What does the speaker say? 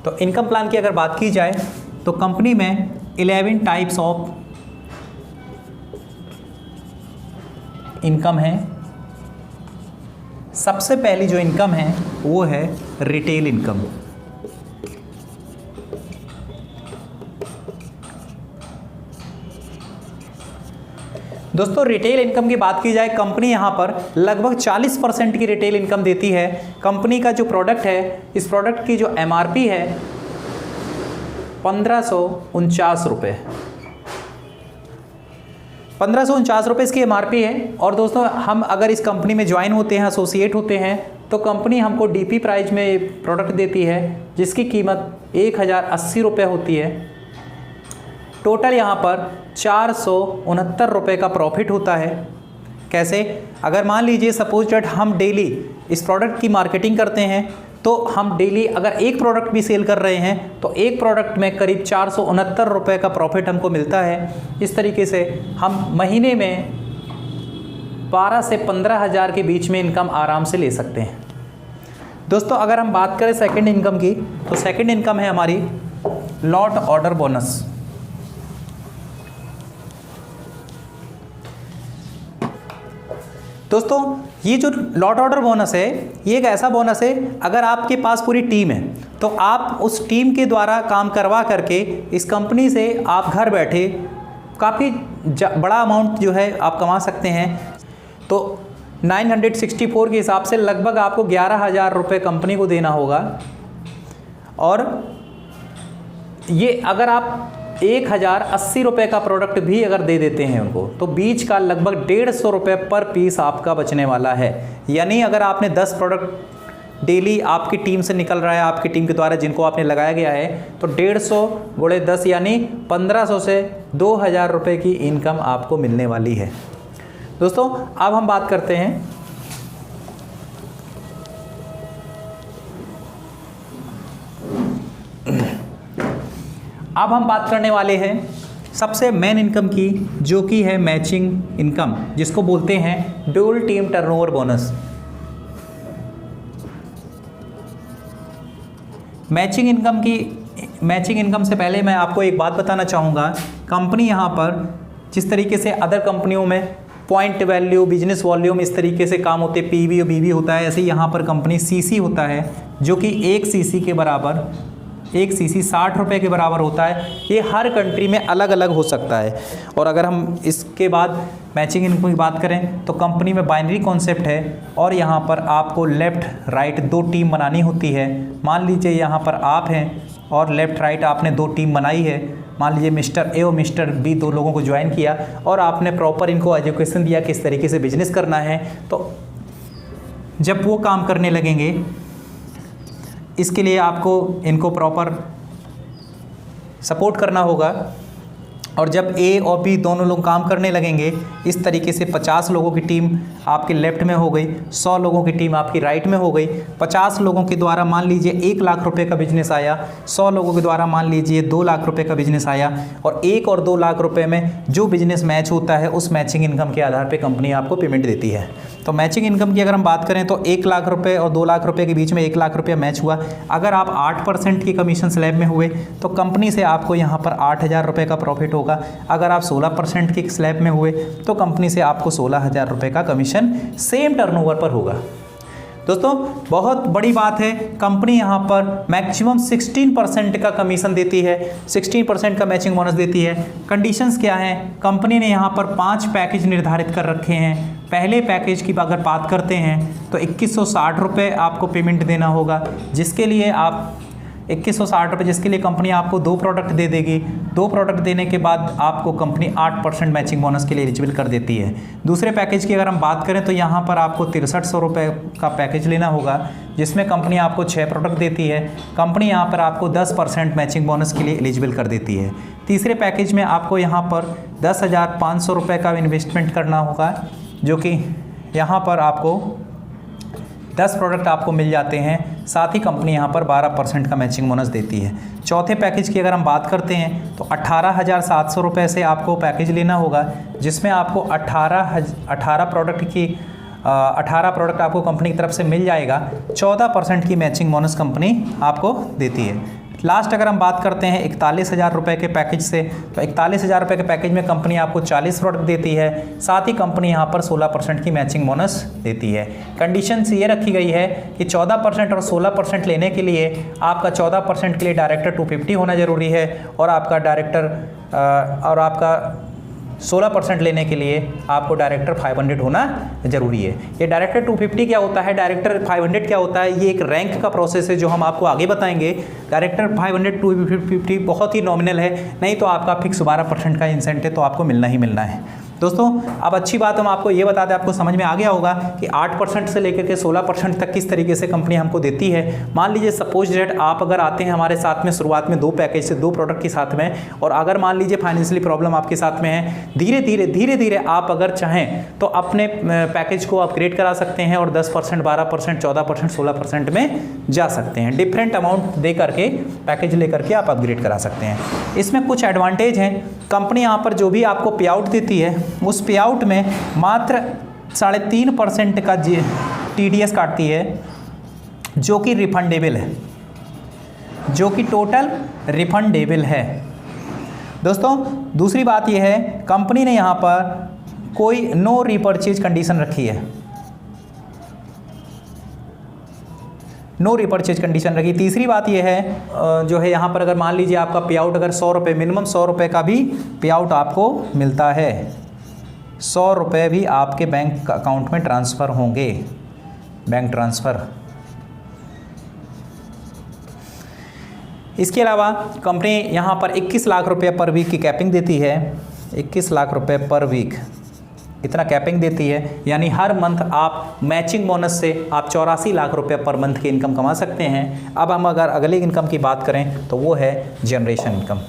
तो income plan की अगर बात की जाए तो कंपनी में 11 टाइप्स ऑफ इनकम है। सबसे पहली जो इनकम है वो है रिटेल इनकम। दोस्तों रिटेल इनकम की बात की जाए, कंपनी यहाँ पर लगभग 40% की रिटेल इनकम देती है। कंपनी का जो प्रोडक्ट है, इस प्रोडक्ट की जो एमआरपी है 1549 रुपये, 1549 रुपये इसकी एमआरपी है। और दोस्तों हम अगर इस कंपनी में ज्वाइन होते हैं, एसोसिएट होते हैं, तो कंपनी हमको डीपी प्राइस में प्रोडक्ट देती है जिसकी कीमत 1080 रुपये होती है। टोटल यहाँ पर 469 रुपये का प्रॉफिट होता है। कैसे? अगर मान लीजिए सपोज दैट हम डेली इस प्रोडक्ट की मार्केटिंग करते हैं, तो हम डेली अगर एक प्रोडक्ट भी सेल कर रहे हैं तो एक प्रोडक्ट में करीब 469 रुपये का प्रॉफिट हमको मिलता है। इस तरीके से हम महीने में 12 से 15 हज़ार के बीच में इनकम आराम से ले सकते हैं। दोस्तों अगर हम बात करें सेकंड इनकम की, तो सेकंड इनकम है हमारी लॉट ऑर्डर बोनस। दोस्तों ये जो लॉट ऑर्डर बोनस है, ये एक ऐसा बोनस है, अगर आपके पास पूरी टीम है तो आप उस टीम के द्वारा काम करवा करके इस कंपनी से आप घर बैठे काफ़ी बड़ा अमाउंट जो है आप कमा सकते हैं। तो 964 के हिसाब से लगभग आपको 11,000 रुपये कंपनी को देना होगा। और ये अगर आप 1080 रुपये का प्रोडक्ट भी अगर दे देते हैं उनको, तो बीच का लगभग 150 रुपये पर पीस आपका बचने वाला है। यानी अगर आपने 10 प्रोडक्ट डेली आपकी टीम से निकल रहा है, आपकी टीम के द्वारा जिनको आपने लगाया गया है, तो 150 गुणे 10 यानी 1500 से 2000 रुपये की इनकम आपको मिलने वाली है। दोस्तों अब हम बात करते हैं अब हम बात करने वाले हैं सबसे मेन इनकम की, जो कि है मैचिंग इनकम, जिसको बोलते हैं dual team turnover bonus. Matching income से पहले मैं आपको एक बात बताना चाहूँगा। कंपनी यहाँ पर जिस तरीके से अदर कंपनियों में पॉइंट वैल्यू, बिजनेस वॉल्यूम इस तरीके से काम होते, पीवी और बीवी होता है, ऐसे यहाँ पर कंपनी सीसी होता है, जो कि 1 सीसी के बराबर, 1 सीसी 60 रुपये के बराबर होता है। ये हर कंट्री में अलग अलग हो सकता है। और अगर हम इसके बाद मैचिंग इनकम की बात करें तो कंपनी में बाइनरी कॉन्सेप्ट है, और यहाँ पर आपको लेफ़्ट राइट 2 टीम बनानी होती है। मान लीजिए यहाँ पर आप हैं और लेफ़्ट राइट आपने 2 टीम बनाई है। मान लीजिए मिस्टर ए और मिस्टर बी 2 लोगों को ज्वाइन किया और आपने प्रॉपर इनको एजुकेशन दिया किस तरीके से बिजनेस करना है। तो जब वो काम करने लगेंगे, इसके लिए आपको इनको प्रॉपर सपोर्ट करना होगा। और जब ए और बी दोनों लोग काम करने लगेंगे, इस तरीके से 50 लोगों की टीम आपके लेफ़्ट में हो गई, 100 लोगों की टीम आपकी राइट में हो गई। 50 लोगों के द्वारा मान लीजिए 1 लाख रुपए का बिजनेस आया, 100 लोगों के द्वारा मान लीजिए 2 लाख रुपए का बिजनेस आया। और 1 और 2 लाख रुपए में जो बिजनेस मैच होता है, उस मैचिंग इनकम के आधार पर कंपनी आपको पेमेंट देती है। तो मैचिंग इनकम की अगर हम बात करें तो 1 लाख रुपए और 2 लाख रुपए के बीच में 1 लाख रुपया मैच हुआ। अगर आप 8% की कमीशन स्लैब में हुए तो कंपनी से आपको यहाँ पर 8,000 रुपये का प्रॉफिट होगा। अगर आप 16% की स्लैब में हुए तो कंपनी से आपको 16,000 रुपये का कमीशन सेम टर्नओवर पर होगा। दोस्तों बहुत बड़ी बात है, कंपनी यहाँ पर मैक्सिमम 16% का कमीशन देती है, 16% का मैचिंग बोनस देती है। कंडीशंस क्या हैं? कंपनी ने यहाँ पर 5 पैकेज निर्धारित कर रखे हैं। पहले पैकेज की अगर बात करते हैं तो 2160 रुपये आपको पेमेंट देना होगा, जिसके लिए आप 2160 रुपये, जिसके लिए कंपनी आपको 2 प्रोडक्ट दे देगी। 2 प्रोडक्ट देने के बाद आपको कंपनी 8% मैचिंग बोनस के लिए एलिजिबल कर देती है। दूसरे पैकेज की अगर हम बात करें तो यहाँ पर आपको 6300 रुपये का पैकेज लेना होगा, जिसमें कंपनी आपको 6 प्रोडक्ट देती है। कंपनी यहाँ पर आपको 10% मैचिंग बोनस के लिए एलिजिबल कर देती है। तीसरे पैकेज में आपको यहाँ पर 10,500 रुपये का इन्वेस्टमेंट करना होगा, जो कि यहाँ पर आपको 10 प्रोडक्ट आपको मिल जाते हैं। साथ ही कंपनी यहाँ पर 12% का मैचिंग बोनस देती है। चौथे पैकेज की अगर हम बात करते हैं तो 18,700 रुपये से आपको पैकेज लेना होगा, जिसमें आपको 18 प्रोडक्ट आपको कंपनी की तरफ से मिल जाएगा। 14% की मैचिंग बोनस कंपनी आपको देती है। लास्ट अगर हम बात करते हैं 41,000 रुपये के पैकेज से, तो 41,000 रुपये के पैकेज में कंपनी आपको 40 प्रोडक्ट देती है, साथ ही कंपनी यहाँ पर 16% की मैचिंग बोनस देती है। कंडीशंस ये रखी गई है कि 14% और 16% लेने के लिए आपका 14% के लिए डायरेक्टर 250 होना ज़रूरी है, और आपका डायरेक्टर 16% लेने के लिए आपको डायरेक्टर 500 होना ज़रूरी है। ये डायरेक्टर 250 क्या होता है, डायरेक्टर 500 क्या होता है, ये एक रैंक का प्रोसेस है जो हम आपको आगे बताएंगे। डायरेक्टर 500 250 बहुत ही नॉमिनल है, नहीं तो आपका फिक्स 12% का इंसेंटिव तो आपको मिलना ही मिलना है। दोस्तों अब अच्छी बात हम आपको ये बता दें, आपको समझ में आ गया होगा कि 8% से लेकर के 16% तक किस तरीके से कंपनी हमको देती है। मान लीजिए सपोज डेट आप अगर आते हैं हमारे साथ में शुरुआत में 2 पैकेज से 2 प्रोडक्ट के साथ में, और अगर मान लीजिए फाइनेंशियली प्रॉब्लम आपके साथ में है, धीरे धीरे आप अगर चाहें तो अपने पैकेज को अपग्रेड करा सकते हैं और 10%, 12%, 14%, 16% में जा सकते हैं। डिफरेंट अमाउंट दे करके पैकेज लेकर के आप अपग्रेड करा सकते हैं। इसमें कुछ एडवांटेज हैं। कंपनी यहाँ पर जो भी आपको पे आउट देती है, उस पे आउट में मात्र 3.5% का TDS काटती है, जो कि रिफंडेबल है, जो कि टोटल रिफंडेबल है। दोस्तों दूसरी बात यह है, कंपनी ने यहाँ पर कोई नो रीपर्चेज कंडीशन रखी है, नो रिपर्चेज कंडीशन रखी। तीसरी बात यह है जो है यहाँ पर अगर मान लीजिए आपका पे आउट अगर 100 रुपये, मिनिमम 100 रुपये का भी पे आउट आपको मिलता है, 100 रुपये भी आपके बैंक अकाउंट में ट्रांसफ़र होंगे, बैंक ट्रांसफ़र। इसके अलावा कंपनी यहाँ पर 21 लाख रुपये पर वीक की कैपिंग देती है, 21 लाख रुपये पर वीक इतना कैपिंग देती है, यानी हर मंथ आप मैचिंग बोनस से आप 84 लाख रुपये पर मंथ की इनकम कमा सकते हैं। अब हम अगर अगली इनकम की बात करें तो वो है जनरेशन इनकम।